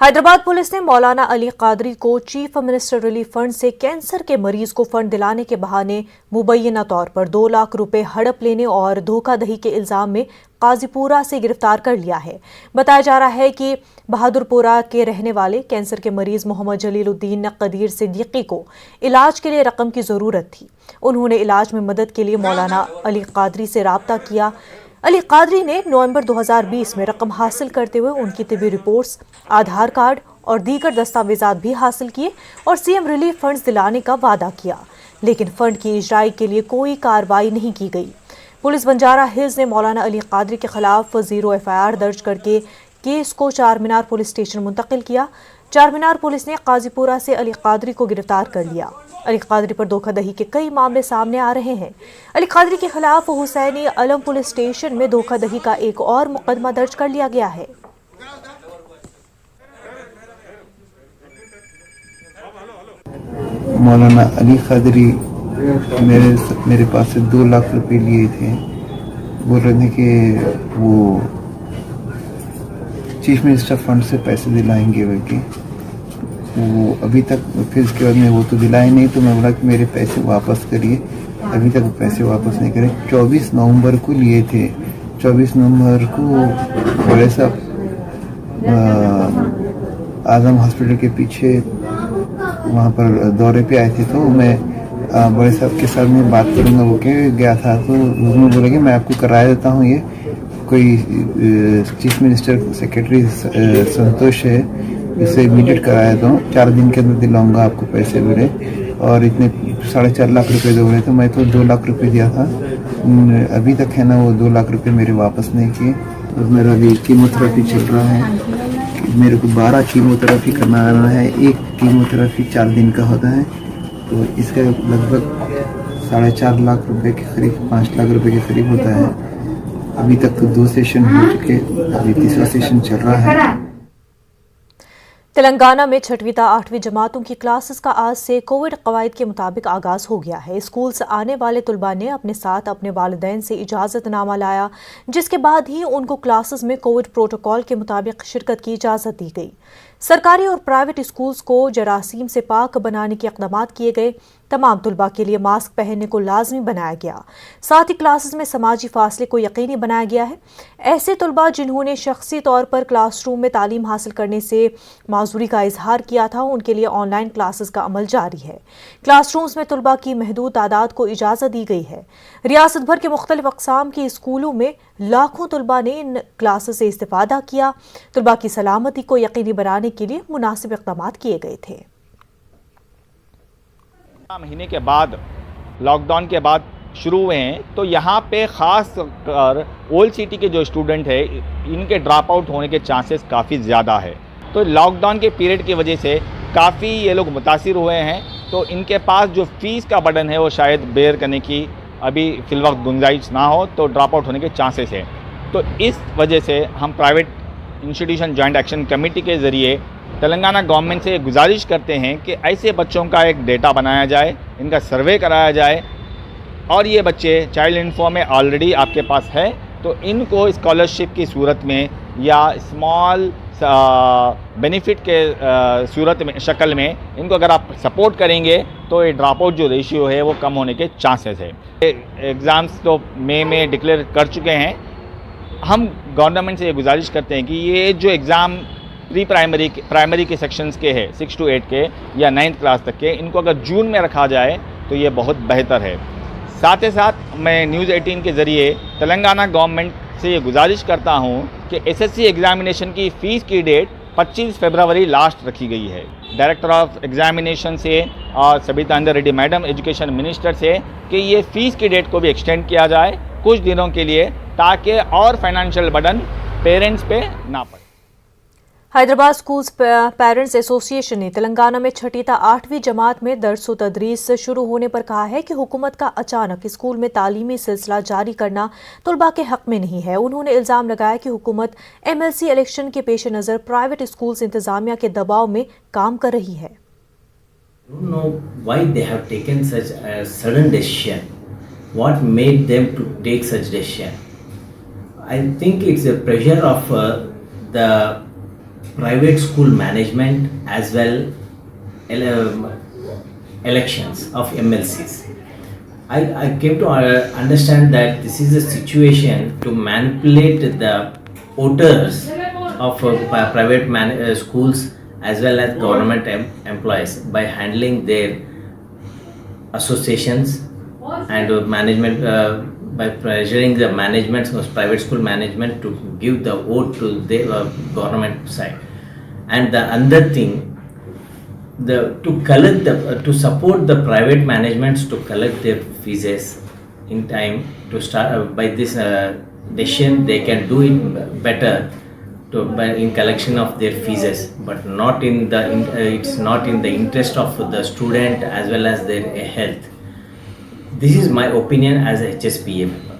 Hyderabad police ने मौलाना अली कादरी को chief minister relief fund से कैंसर के मरीज को फंड दिलाने के बहाने मुबैना तौर पर 2 लाख रुपए हड़प लेने और धोखाधड़ी के इल्जाम में काजीपुरा से गिरफ्तार कर लिया है। बताया जा रहा है कि बहादुरपुरा के रहने वाले कैंसर के मरीज मोहम्मद जलीलुद्दीन कदीर सिद्दीकी को इलाज के लिए रकम की जरूरत थी। उन्होंने इलाज में मदद के लिए मौलाना अली कादरी से राब्ता किया। अली कादरी ने नवंबर 2020 में रकम हासिल करते हुए उनकी तिबी रिपोर्ट्स, आधार कार्ड और दीगर दस्तावेजात भी हासिल किए और सीएम रिलीफ फंड्स दिलाने का वादा किया, लेकिन फंड की इजराई के लिए कोई कार्रवाई नहीं की गई। पुलिस बंजारा हिल्स ने मौलाना अली कादरी के खिलाफ 0 FIR दर्ज करके केस को चारमीनार पुलिस स्टेशन मुंतकिल किया। चारमीनार पुलिस ने काजीपुरा से अली कादरी को गिरफ्तार कर लिया। अली कादरी पर धोखाधड़ी के कई मामले सामने आ रहे हैं। अली कादरी के खिलाफ हुसैनी अलम पुलिस स्टेशन में धोखाधड़ी का एक और मुकदमा दर्ज कर लिया गया है। मौलाना अली कादरी मेरे पास से 2 लाख रुपए लिए थे। बोल रहे थे कि वो चीफ मिनिस्टर फंड से पैसे दिलाएंगे बल्कि वो अभी तक, फिर उसके बाद में वो तो दिलाए नहीं, तो मैं बोला कि मेरे पैसे वापस करिए। अभी तक पैसे वापस नहीं करे। 24 नवंबर को लिए थे। 24 नवंबर को बड़े साहब आजम हॉस्पिटल के पीछे वहाँ पर दौरे पे आए थे, तो मैं बड़े साहब के साथ में बात करूँगा वो के गया था, तो उन्होंने बोला कि मैं आपको कराया देता हूँ। ये कोई चीफ मिनिस्टर सेक्रेटरी संतोष है, इसे इमीडिएट कराया था, 4 दिन के अंदर दिलाऊंगा आपको पैसे बोले, और इतने 4.5 लाख रुपए दे रहे थे। मैं तो 2 लाख रुपए दिया था, अभी तक है ना वो 2 लाख रुपए मेरे वापस नहीं किए। और मेरा भी कीमोथेरेपी चल रहा है, मेरे को 12 कीमोथेरेपी करना आ रहा है। एक कीमोथेरेपी 4 दिन का होता है, तो इसका लगभग 4.5 लाख रुपए के करीब, 5 लाख रुपए के करीब होता है। अभी तक तो 2 सेशन हो चुके, अभी तीसरा सेशन चल रहा है। तेलंगाना में 6वीं ता 8वीं जमातों की क्लासेस का आज से कोविड कवायद के मुताबिक आगाज हो गया है। स्कूल से आने वाले तुलबा ने अपने साथ अपने वालिदैन से इजाजतनामा लाया, जिसके बाद ही उनको क्लासेस में कोविड प्रोटोकॉल के मुताबिक शिरकत की इजाजत दी गई। सरकारी और प्राइवेट स्कूल्स को जरासीम से पाक बनाने के इक़दाम किए गए। तमाम तुलबा के लिए मास्क पहनने को लाजमी बनाया गया। साथ ही क्लासेस में समाजी फासले को यकीनी बनाया गया है। ऐसे तुलबा जिन्होंने शख्सी तौर पर क्लासरूम में तालीम हासिल करने से माजूरी का इजहार किया था, उनके लिए ऑनलाइन क्लासेस का अमल जारी है। क्लासरूम्स में तुलबा की महदूद तादाद को इजाज़त दी गई है। रियासत भर के मुख्तलिफ अक़साम के स्कूलों में लाखों तुलबा ने इन क्लासेस से इस्तेफादा किया। तुलबा की सलामती को यकीनी बनाने के लिए मुनासिब इक़दाम किए गए थे। महीने के बाद, लॉकडाउन के बाद शुरू हुए हैं, तो यहाँ पे ख़ास कर ओल्ड सिटी के जो स्टूडेंट है, इनके ड्रॉप आउट होने के चांसेस काफ़ी ज़्यादा है। तो लॉकडाउन के पीरियड की वजह से काफ़ी ये लोग मुतासिर हुए हैं, तो इनके पास जो फ़ीस का बर्डन है वो शायद बेयर करने की अभी फ़िलवक्त गुंजाइश ना हो, तो ड्रॉप आउट होने के चांसेस है। तो इस वजह से हम private institution joint action committee के ज़रिए तेलंगाना गवर्नमेंट से गुजारिश करते हैं कि ऐसे बच्चों का एक डेटा बनाया जाए, इनका सर्वे कराया जाए, और ये बच्चे चाइल्ड इन्फो में ऑलरेडी आपके पास है, तो इनको स्कॉलरशिप की सूरत में या स्मॉल बेनिफिट के सूरत में, शक्ल में इनको अगर आप सपोर्ट करेंगे तो ये ड्रॉप आउट जो रेशियो है वो कम होने के चांसेस है। एग्ज़ाम्स तो मई में डिक्लेयर कर चुके हैं। हम गवर्नमेंट से ये गुजारिश करते हैं कि ये जो एग्ज़ाम प्री प्राइमरी के सेक्शंस के हैं, 6 to 8 के या 9th क्लास तक के, इनको अगर जून में रखा जाए तो ये बहुत बेहतर है। साथ ही साथ मैं न्यूज़ 18 के ज़रिए तेलंगाना गवर्नमेंट से ये गुजारिश करता हूँ कि एसएससी एग्ज़ामिनेशन की फ़ीस की डेट 25 फरवरी लास्ट रखी गई है। डायरेक्टर ऑफ एग्ज़ामिनेशन से और Sabita Inder Reddy madam education minister से कि ये फ़ीस की डेट को भी एक्सटेंड किया जाए कुछ दिनों के लिए, ताकि और फाइनेंशियल बर्डन पेरेंट्स पे ना पड़े। हैदराबाद स्कूल्स पेरेंट्स एसोसिएशन ने तेलंगाना में 6वीं ता 8वीं जमात में दर्स व तदरीस शुरू होने पर कहा है कि हुकूमत का अचानक स्कूल में तालीमी सिलसिला जारी करना तुलबा के हक में नहीं है। उन्होंने इल्ज़ाम लगाया कि हुकूमत MLC इलेक्शन के पेश नज़र प्राइवेट स्कूल्स इंतजामिया के दबाव में काम कर रही है। private school management as well elections of MLCs. I came to understand that this is a situation to manipulate the voters of private schools as well as government employees by handling their associations and management by pressuring the management of private school management to give the vote to the government side. And the other thing, to support the private managements to collect their fees in time to start by this decision, they can do it better in collection of their fees, but not in the it's not in the interest of the student as well as their health. This is my opinion as a HSPA member.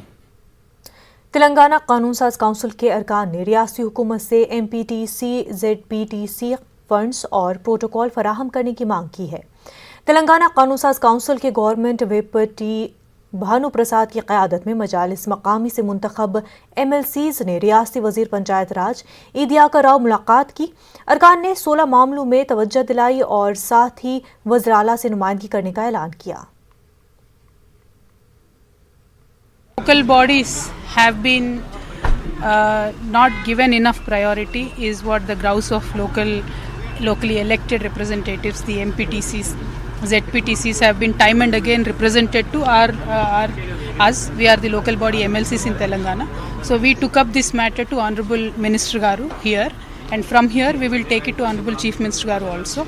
Telangana कानून साज council के अरकान ने रियासती हुकूमत से MPTC ZPTC funds और protocol फराहम करने की मांग की है। तेलंगाना कानून साज काउंसिल के गवर्नमेंट व्हिप टी भानु प्रसाद की क़यादत में मजालिस मकामी से मुंतखब MLCs ने रियासती वजीर पंचायत राज ईदियाकर राव मुलाकात की। अरकान ने 16 मामलों में तवज्जो दिलाई और साथ ही वज़ीर आला से नुमाइंदगी करने का ऐलान किया। Local bodies have been not given enough priority is what the grouse of locally elected representatives, the MPTCs, ZPTCs have been time and again represented to us. We are the local body MLCs in Telangana. So we took up this matter to Honorable Minister Garu here, and from here we will take it to Honorable Chief Minister Garu also.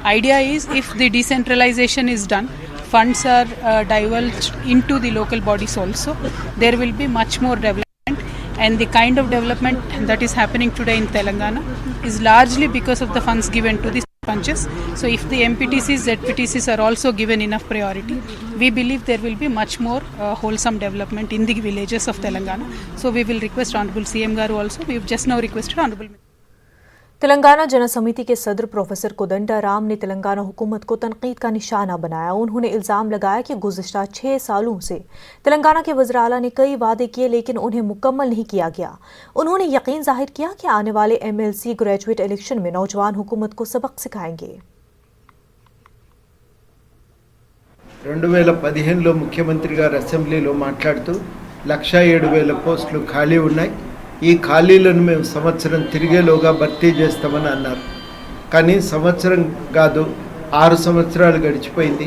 Idea is, if the decentralization is done, funds are divulged into the local bodies also, there will be much more development, and the kind of development that is happening today in Telangana is largely because of the funds given to the punches. So if the MPTCs, ZPTCs are also given enough priority, we believe there will be much more wholesome development in the villages of Telangana. So we will request Honorable CM Garu also. We have just now requested Honorable Telangana जन समिति के सदर professor Kodanda Ram ने तेलंगाना हुकूमत को तनकीद का निशाना बनाया। उन्होंने इल्ज़ाम लगाया कि गुज़िश्ता 6 सालों से तेलंगाना के वज़ीर आला ने कई वादे किए लेकिन उन्हें मुकम्मल नहीं किया गया। उन्होंने यकीन जाहिर किया कि आने वाले MLC ग्रेजुएट इलेक्शन में नौजवान हुकूमत को सबक सिखाएंगे। 2015లో ముఖ్యమంత్రి గారు అసెంబ్లీలో మాట్లాడుతూ 1,07,000 పోస్టులు ఖాళీ ఉన్నాయి, ఈ ఖాళీలను మేము సంవత్సరం తిరిగేలోగా భర్తీ చేస్తామని అన్నారు. కానీ సంవత్సరం కాదు, 6 సంవత్సరాలు గడిచిపోయింది.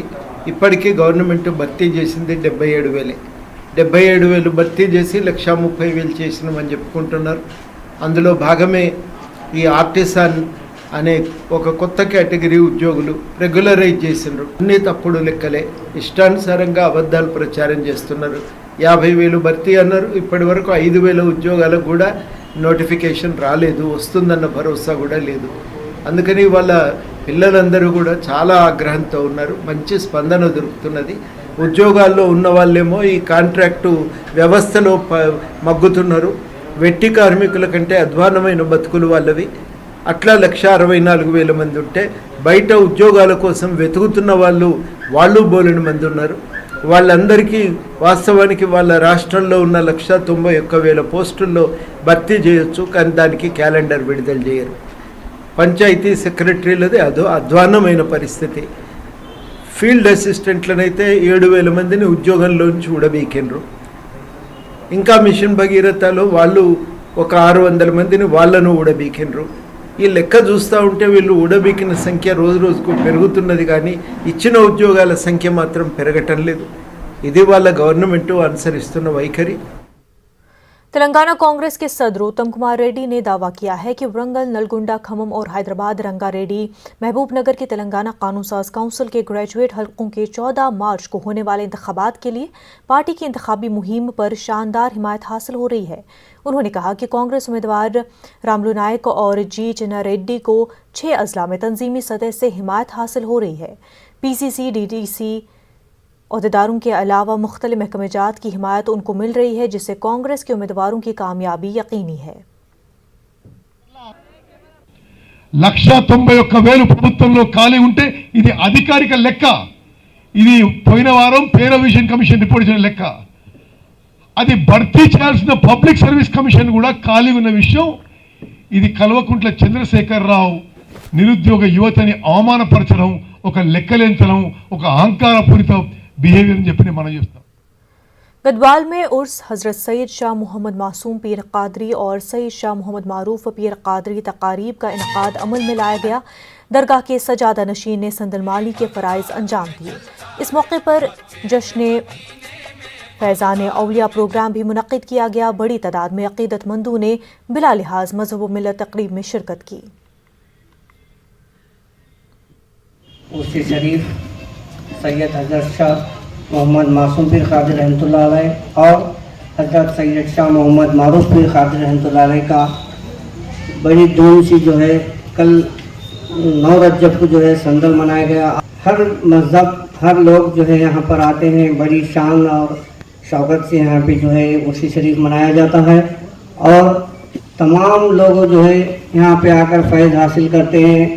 ఇప్పటికీ గవర్నమెంట్ భర్తీ చేసింది 77,000. 77,000 భర్తీ చేసి 1,30,000 చేసినామని చెప్పుకుంటున్నారు. అందులో భాగమే ఈ ఆర్టిసాన్ అనే ఒక కొత్త కేటగిరీ ఉద్యోగులు రెగ్యులరైజ్ చేసినారు. అన్ని తప్పుడు లెక్కలే, ఇష్టానుసారంగా అబద్ధాలు ప్రచారం చేస్తున్నారు. 50,000 భర్తీ అన్నారు, ఇప్పటి వరకు 5,000 ఉద్యోగాలకు కూడా నోటిఫికేషన్ రాలేదు, వస్తుందన్న భరోసా కూడా లేదు. అందుకని వాళ్ళ పిల్లలందరూ కూడా చాలా ఆగ్రహంతో ఉన్నారు. మంచి స్పందన దొరుకుతున్నది. ఉద్యోగాల్లో ఉన్న వాళ్ళేమో ఈ కాంట్రాక్టు వ్యవస్థలో మగ్గుతున్నారు. వెట్టి కార్మికుల కంటే అధ్వానమైన బతుకులు వాళ్ళవి. అట్లా 1,64,000 మంది ఉంటే బయట ఉద్యోగాల కోసం వెతుకుతున్న వాళ్ళు బోలెని మంది ఉన్నారు. వాళ్ళందరికీ వాస్తవానికి వాళ్ళ రాష్ట్రంలో ఉన్న 191,000 పోస్టుల్లో భర్తీ చేయొచ్చు, కానీ దానికి క్యాలెండర్ విడుదల చేయరు. పంచాయతీ సెక్రటరీలది అధ్వాన్నమైన పరిస్థితి. ఫీల్డ్ అసిస్టెంట్లనైతే 7,000 మందిని ఉద్యోగంలోంచి ఊడబీకినరు. ఇంకా మిషన్ భగీరథలో వాళ్ళు ఒక 600 మందిని వాళ్ళను ఊడబీకినరు. ఈ లెక్క చూస్తూ ఉంటే వీళ్ళు ఊడబీకిన సంఖ్య రోజు రోజుకు పెరుగుతున్నది, కానీ ఇచ్చిన ఉద్యోగాల సంఖ్య మాత్రం పెరగటం లేదు. ఇది వాళ్ళ గవర్నమెంట్ అనుసరిస్తున్న వైఖరి. तेलंगाना कांग्रेस के सदर उत्तम कुमार रेड्डी ने दावा किया है कि वरंगल, नलगुंडा, खम्मम और हैदराबाद रंगारेड्डी महबूबनगर के तेलंगाना कानून साज काउंसिल के ग्रेजुएट हलकों के 14 मार्च को होने वाले इंतखाबात के लिए पार्टी की इंतखाबी मुहिम पर शानदार हिमायत हासिल हो रही है। उन्होंने कहा कि कांग्रेस उम्मीदवार रामलू नायक और जी चिन्ना रेड्डी को 6 अजला में तंजीमी सतह से हिमायत हासिल हो रही है। PCC, DDC अहदेदारों के अलावा मुख्तलिफ महकमेजात की हिमायत उनको मिल रही है, जिससे कांग्रेस के उम्मीदवारों की कामयाबी यकीनी है। 191,000 ప్రభుత్వంలో ఖాళీ ఉంటే ఇది అధికారిక లెక్క. ఇది పోయిన వారం పేరవిజన్ కమిషన్ రిపోర్ట్ చేసిన లెక్క. అది భర్తీ చేయాల్సిన పబ్లిక్ సర్వీస్ కమిషన్ కూడా ఖాళీ ఉన్న విషయం ఇది కల్వకుంట్ల చంద్రశేఖరరావు నిరుద్యోగ యువతని అవమానపరచడం, ఒక లెక్కలేంతనం, ఒక అహంకారపూరిత బిహేవియర్ అని చెప్పి మనం చేస్తాం. गढ़वाल में उर्स हजरत सैयद शाह मोहम्मद मासूम पीर कादरी और सैयद शाह मोहम्मद मारूफ पीर कादरी तकारीब का इनकाद अमल में लाया गया। दरगाह के सजादा नशीन ने संदलमाली के फ़राइज़ अंजाम दिए। इस मौके पर जश्न फैज़ान औलिया प्रोग्राम भी मुनक़्क़िद किया गया। बड़ी तादाद में अक़ीदतमंदों ने बिला लिहाज मज़हब व मिल्लत तक़रीब में शिरकत की। उर्स शरीफ सैयद हजरत शाह मोहम्मद मासूम पीर कादरी रहमतुल्लाह अलैह और हजरत सैयद शाह मोहम्मद मारूफ पीर कादरी रहमतुल्लाह अलैह का बड़ी धूम सी जो है कल 9 रजब को जो है संदल मनाया गया। हर मज़हब, हर लोग जो है यहाँ पर आते हैं, बड़ी शान और शौकत से यहाँ पे जो है उर्स शरीफ मनाया जाता है और तमाम लोग जो है यहाँ पे आकर फैज़ हासिल करते हैं।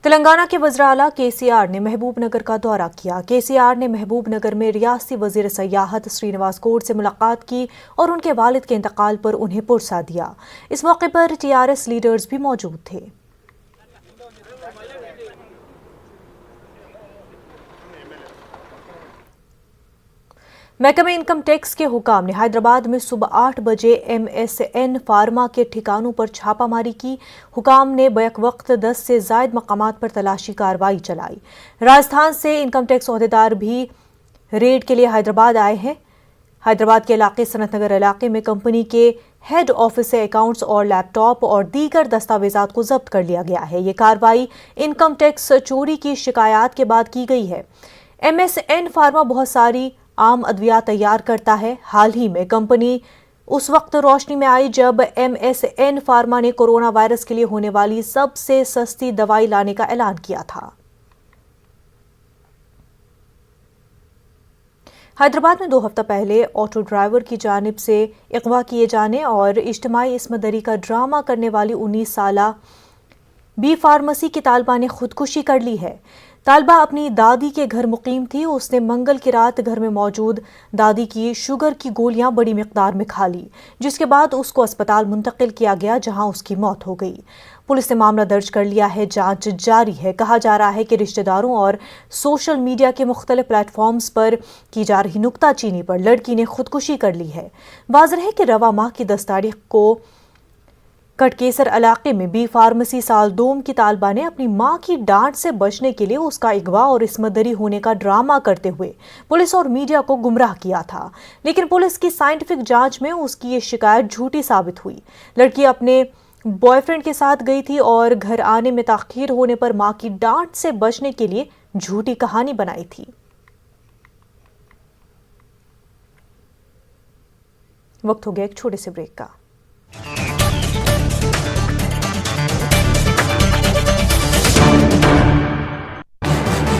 तेलंगाना के वज़ीर आला KCR ने महबूब नगर का दौरा किया। KCR ने महबूब नगर में रियासती वज़ीर सयाहत श्रीनिवास गौड़ से मुलाकात की और उनके वालिद के इंतकाल पर उन्हें पुरसा दिया। इस मौके पर TRS लीडर्स भी मौजूद थे। महकमे इनकम टैक्स के हुकाम ने हैदराबाद में सुबह 8 बजे MSN फार्मा के ठिकानों पर छापामारी की। हुकाम ने बैक वक्त 10 से ज़ायद मकामात पर तलाशी कार्रवाई चलाई। राजस्थान से इनकम टैक्स ओहदेदार भी रेड के लिए हैदराबाद आए हैं। हैदराबाद के इलाके सनत नगर इलाके में कंपनी के हेड ऑफिस से अकाउंट्स और लैपटॉप और दीगर दस्तावेजात को जब्त कर लिया गया है। ये कार्रवाई इनकम टैक्स चोरी की शिकायत के बाद की गई है। MSN फार्मा बहुत सारी आम अद्वियात तैयार करता है। हाल ही में कंपनी उस वक्त रोशनी में आई जब MSN फार्मा ने कोरोना वायरस के लिए होने वाली सबसे सस्ती दवाई लाने का ऐलान किया था। हैदराबाद में 2 हफ्ता पहले ऑटो ड्राइवर की जानिब से अगवा किए जाने और इज्तिमाई इस्मदरी का ड्रामा करने वाली 19 साला बी फार्मेसी की तालिबा ने खुदकुशी कर ली है। तालिबा अपनी दादी के घर मुकीम थी। उसने मंगल की रात घर में मौजूद दादी की शुगर की गोलियां बड़ी मिकदार में खा ली, जिसके बाद उसको अस्पताल मुंतकिल किया गया जहां उसकी मौत हो गई। पुलिस ने मामला दर्ज कर लिया है, जांच जारी है। कहा जा रहा है कि रिश्तेदारों और सोशल मीडिया के मुख्तलिफ प्लेटफॉर्म्स पर की जा रही नुक्ताचीनी पर लड़की ने खुदकुशी कर ली है। वाज़ेह है कि रवा माह की 10 तारीख को कटकेसर इलाके में बी फार्मेसी सालदोम की तालिबा ने अपनी मां की डांट से बचने के लिए उसका अगवा और इस्मदरी होने का ड्रामा करते हुए पुलिस और मीडिया को गुमराह किया था। लेकिन पुलिस की साइंटिफिक जांच में उसकी ये शिकायत झूठी साबित हुई। लड़की अपने बॉयफ्रेंड के साथ गई थी और घर आने में ताखीर होने पर मां की डांट से बचने के लिए झूठी कहानी बनाई थी। वक्त हो गया एक छोटे से ब्रेक का।